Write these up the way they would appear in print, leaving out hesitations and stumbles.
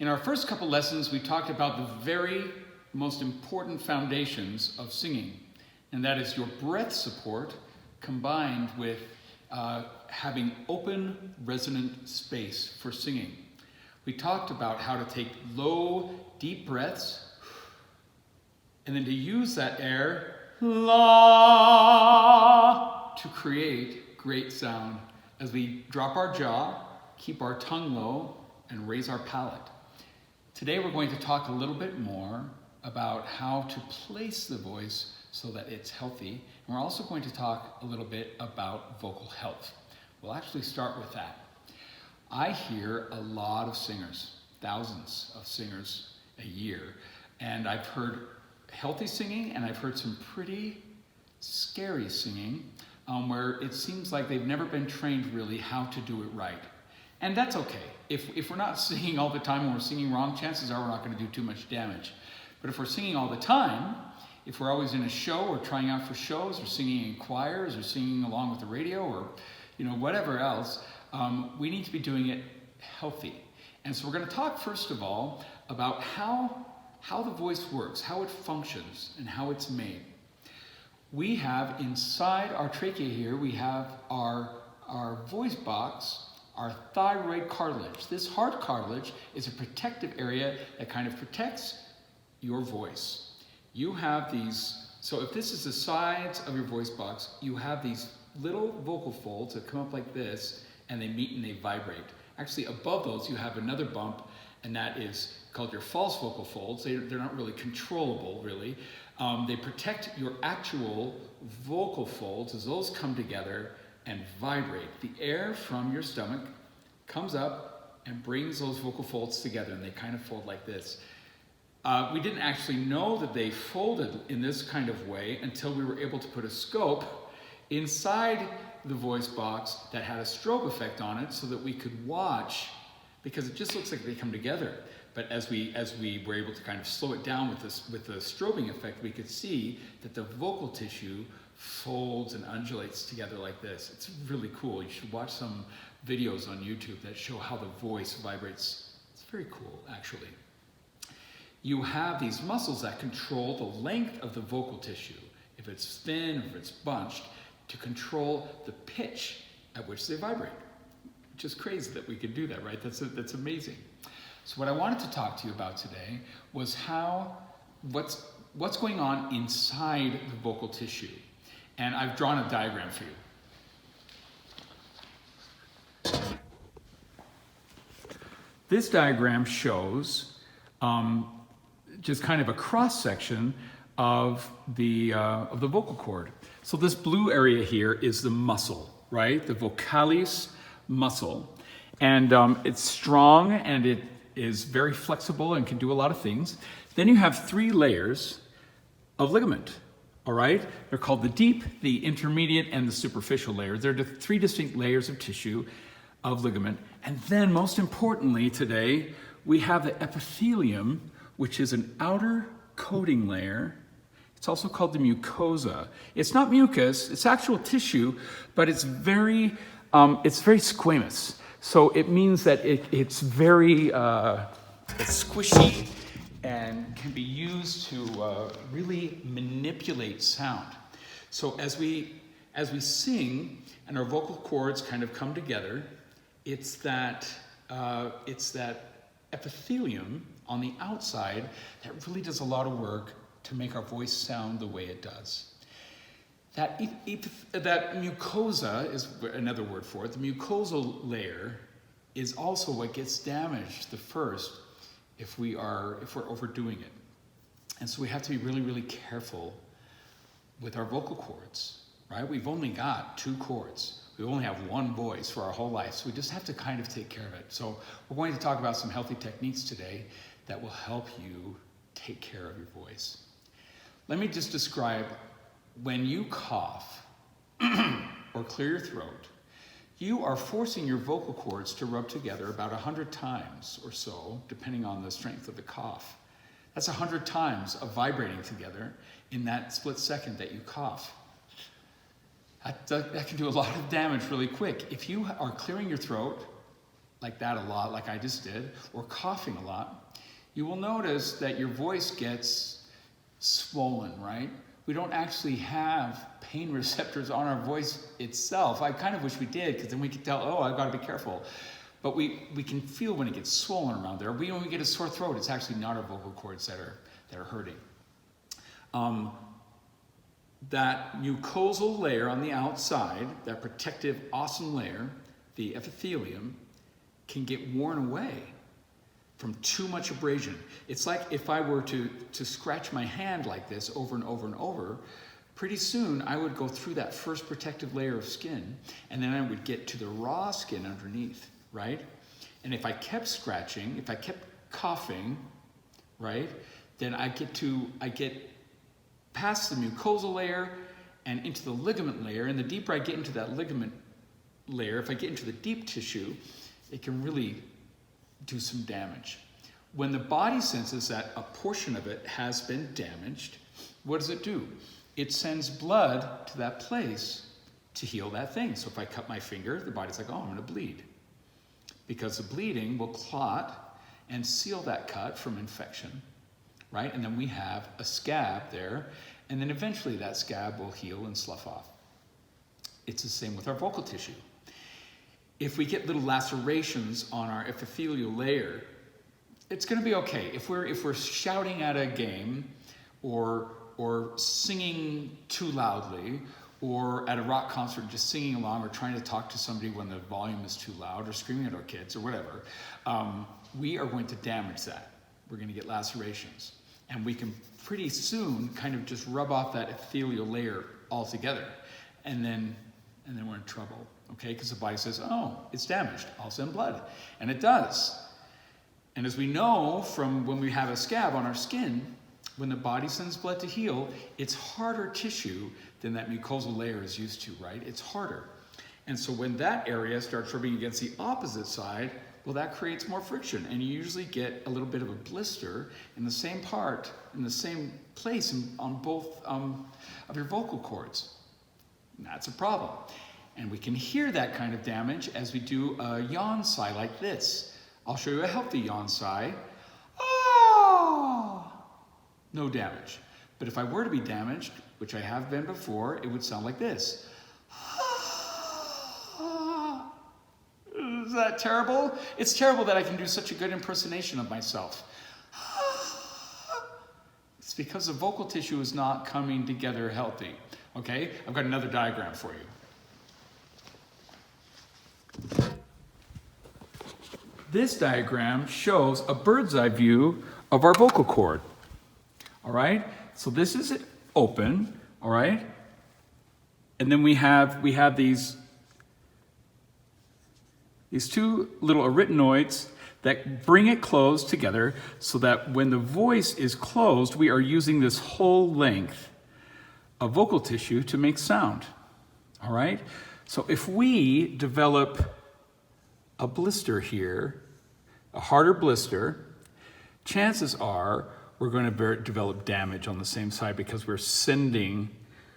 In our first couple lessons, we talked about the very most important foundations of singing, and that is your breath support combined with having open, resonant space for singing. We talked about how to take low, deep breaths, and then to use that air, la, to create great sound as we drop our jaw, keep our tongue low, and raise our palate. Today we're going to talk a little bit more about how to place the voice so that it's healthy. And we're also going to talk a little bit about vocal health. We'll actually start with that. I hear a lot of singers, thousands of singers a year, and I've heard healthy singing and I've heard some pretty scary singing where it seems like they've never been trained really how to do it right. And that's okay. If we're not singing all the time and we're singing wrong, chances are we're not going to do too much damage. But if we're singing all the time, if we're always in a show or trying out for shows or singing in choirs or singing along with the radio or whatever else, we need to be doing it healthy. And so we're going to talk first of all about how the voice works, how it functions, and how it's made. We have inside our trachea here, we have our voice box, our thyroid cartilage. This hard cartilage is a protective area that kind of protects your voice. You have these, so if this is the sides of your voice box, you have these little vocal folds that come up like this, and they meet and they vibrate. Actually, above those, you have another bump, and that is called your false vocal folds. They're not really controllable, really. They protect your actual vocal folds as those come together and vibrate. The air from your stomach comes up and brings those vocal folds together, and they kind of fold like this. We didn't actually know that they folded in this kind of way until we were able to put a scope inside the voice box that had a strobe effect on it so that we could watch, because it just looks like they come together. But as we were able to kind of slow it down with the strobing effect, we could see that the vocal tissue folds and undulates together like this. It's really cool. You should watch some videos on YouTube that show how the voice vibrates. It's very cool, actually. You have these muscles that control the length of the vocal tissue, if it's thin, if it's bunched, to control the pitch at which they vibrate. Which is crazy that we could do that, right? That's amazing. So what I wanted to talk to you about today was what's going on inside the vocal tissue. And I've drawn a diagram for you. This diagram shows just kind of a cross-section of the vocal cord. So this blue area here is the muscle, right? The vocalis muscle. And it's strong and it is very flexible and can do a lot of things. Then you have 3 layers of ligament, all right? They're called the deep, the intermediate, and the superficial layers. They're the 3 distinct layers of tissue of ligament. And then most importantly today, we have the epithelium, which is an outer coating layer. It's also called the mucosa. It's not mucus, it's actual tissue, but it's very squamous. So it means that it's very it's squishy and can be used to really manipulate sound. So as we sing and our vocal cords kind of come together, it's that epithelium on the outside that really does a lot of work to make our voice sound the way it does. That mucosa is another word for it. The mucosal layer is also what gets damaged the first if we're overdoing it. And so we have to be really, really careful with our vocal cords, right? We've only got 2 cords. We only have one voice for our whole life, so we just have to kind of take care of it. So we're going to talk about some healthy techniques today that will help you take care of your voice. Let me just describe, when you cough or clear your throat, you are forcing your vocal cords to rub together about 100 times or so, depending on the strength of the cough. That's 100 times of vibrating together in that split second that you cough. That can do a lot of damage really quick. If you are clearing your throat like that a lot, like I just did, or coughing a lot, you will notice that your voice gets swollen, right? We don't actually have pain receptors on our voice itself. I kind of wish we did, because then we could tell, oh, I've got to be careful. But we can feel when it gets swollen around there. When we get a sore throat, it's actually not our vocal cords that are hurting. That mucosal layer on the outside, that protective, awesome layer, the epithelium, can get worn away from too much abrasion. It's like if I were to scratch my hand like this over and over and over, pretty soon I would go through that first protective layer of skin, and then I would get to the raw skin underneath, right? And if I kept scratching, if I kept coughing, right, then I get past the mucosal layer and into the ligament layer, and the deeper I get into that ligament layer, if I get into the deep tissue, it can really do some damage. When the body senses that a portion of it has been damaged, what does it do? It sends blood to that place to heal that thing. So if I cut my finger, the body's like, oh, I'm gonna bleed. Because the bleeding will clot and seal that cut from infection, right? And then we have a scab there, and then eventually that scab will heal and slough off. It's the same with our vocal tissue. If we get little lacerations on our epithelial layer, it's gonna be okay. If we're shouting at a game, or singing too loudly, or at a rock concert just singing along, or trying to talk to somebody when the volume is too loud, or screaming at our kids, or whatever, we are going to damage that. We're gonna get lacerations. And we can pretty soon kind of just rub off that epithelial layer altogether. And then we're in trouble, okay? Because the body says, oh, it's damaged, I'll send blood. And it does. And as we know from when we have a scab on our skin, when the body sends blood to heal, it's harder tissue than that mucosal layer is used to, right? It's harder. And so when that area starts rubbing against the opposite side, well, that creates more friction, and you usually get a little bit of a blister in the same part, in the same place on both of your vocal cords. And that's a problem. And we can hear that kind of damage as we do a yawn sigh like this. I'll show you a healthy yawn sigh. Oh! No damage. But if I were to be damaged, which I have been before, it would sound like this. Is that terrible? It's terrible that I can do such a good impersonation of myself. It's because the vocal tissue is not coming together healthy. Okay? I've got another diagram for you. This diagram shows a bird's eye view of our vocal cord. All right? So this is it open, all right? And then we have these two little arytenoids that bring it closed together so that when the voice is closed, we are using this whole length of vocal tissue to make sound, all right? So if we develop a blister here, a harder blister, chances are we're going to develop damage on the same side because we're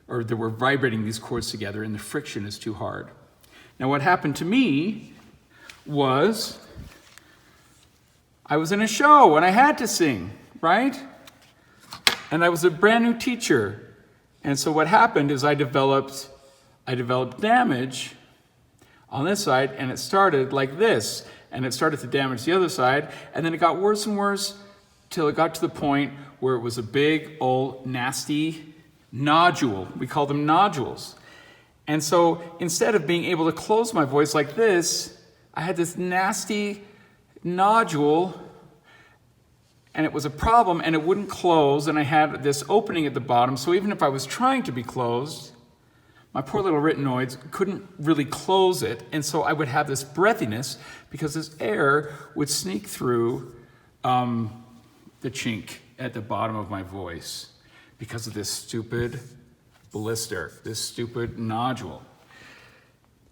we're vibrating these cords together and the friction is too hard. Now what happened to me was I was in a show and I had to sing, right? And I was a brand new teacher. And so what happened is I developed damage on this side, and it started like this, and it started to damage the other side, and then it got worse and worse till it got to the point where it was a big old nasty nodule. We call them nodules. And so instead of being able to close my voice like this, I had this nasty nodule, and it was a problem, and it wouldn't close, and I had this opening at the bottom, so even if I was trying to be closed, my poor little arytenoids couldn't really close it, and so I would have this breathiness because this air would sneak through the chink at the bottom of my voice because of this stupid blister, this stupid nodule.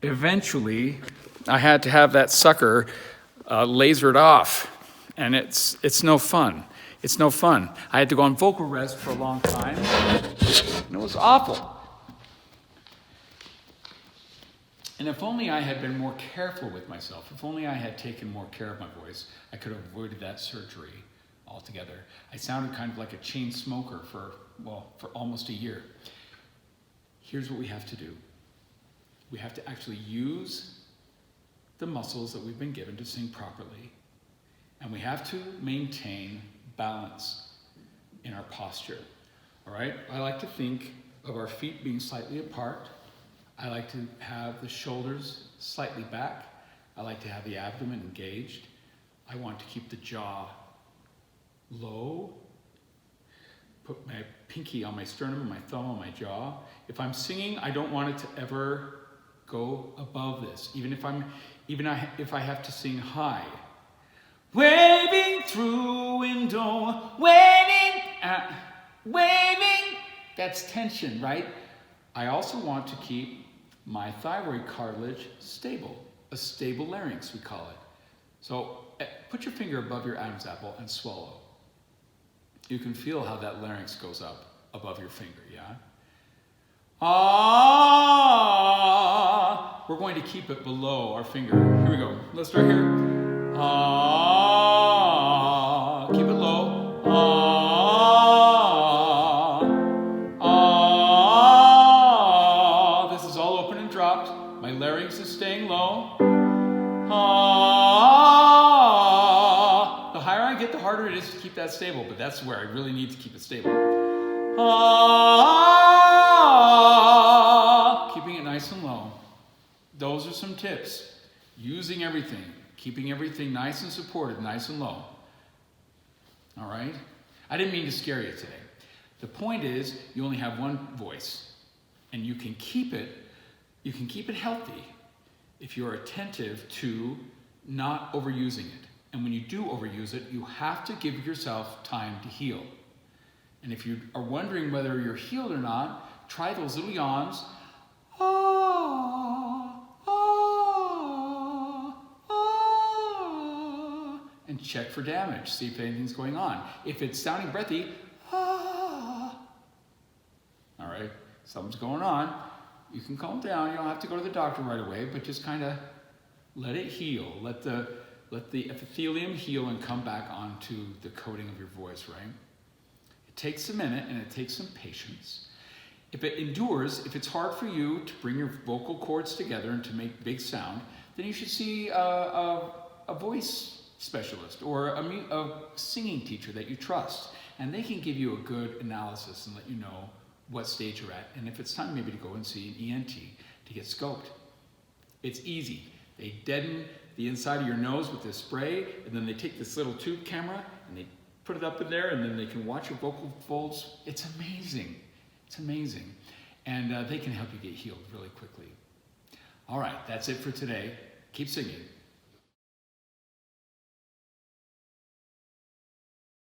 Eventually, I had to have that sucker lasered off, and it's no fun. It's no fun. I had to go on vocal rest for a long time, and it was awful. And if only I had been more careful with myself, if only I had taken more care of my voice, I could have avoided that surgery altogether. I sounded kind of like a chain smoker for almost a year. Here's what we have to do. We have to actually use the muscles that we've been given to sing properly. And we have to maintain balance in our posture. All right? I like to think of our feet being slightly apart. I like to have the shoulders slightly back. I like to have the abdomen engaged. I want to keep the jaw low. Put my pinky on my sternum and my thumb on my jaw. If I'm singing, I don't want it to ever go above this, even if I have to sing high. Waving through window, waving, that's tension, right? I also want to keep my thyroid cartilage stable, a stable larynx, we call it. So put your finger above your Adam's apple and swallow. You can feel how that larynx goes up above your finger, yeah? Ah, we're going to keep it below our finger. Here we go. Let's start here. Ah, keep it low. Ah, ah. This is all open and dropped. My larynx is staying low. Ah. The higher I get, the harder it is to keep that stable, but that's where I really need to keep it stable. Ah, keeping it nice and low. Those are some tips. Using everything, keeping everything nice and supported, nice and low. All right? I didn't mean to scare you today. The point is, you only have one voice, and you can keep it healthy if you're attentive to not overusing it. And when you do overuse it, you have to give yourself time to heal. And if you are wondering whether you're healed or not, try those little yawns. Ah, ah, ah, and check for damage. See if anything's going on. If it's sounding breathy, ah. All right, something's going on. You can calm down. You don't have to go to the doctor right away, but just kind of let it heal. Let the epithelium heal and come back onto the coating of your voice, right? It takes a minute and it takes some patience. If it endures, if it's hard for you to bring your vocal cords together and to make big sound, then you should see a voice specialist or a singing teacher that you trust. And they can give you a good analysis and let you know what stage you're at. And if it's time maybe to go and see an ENT to get scoped. It's easy. They deaden the inside of your nose with this spray, and then they take this little tube camera and they put it up in there, and then they can watch your vocal folds. It's amazing. It's amazing. And they can help you get healed really quickly. All right, that's it for today. Keep singing.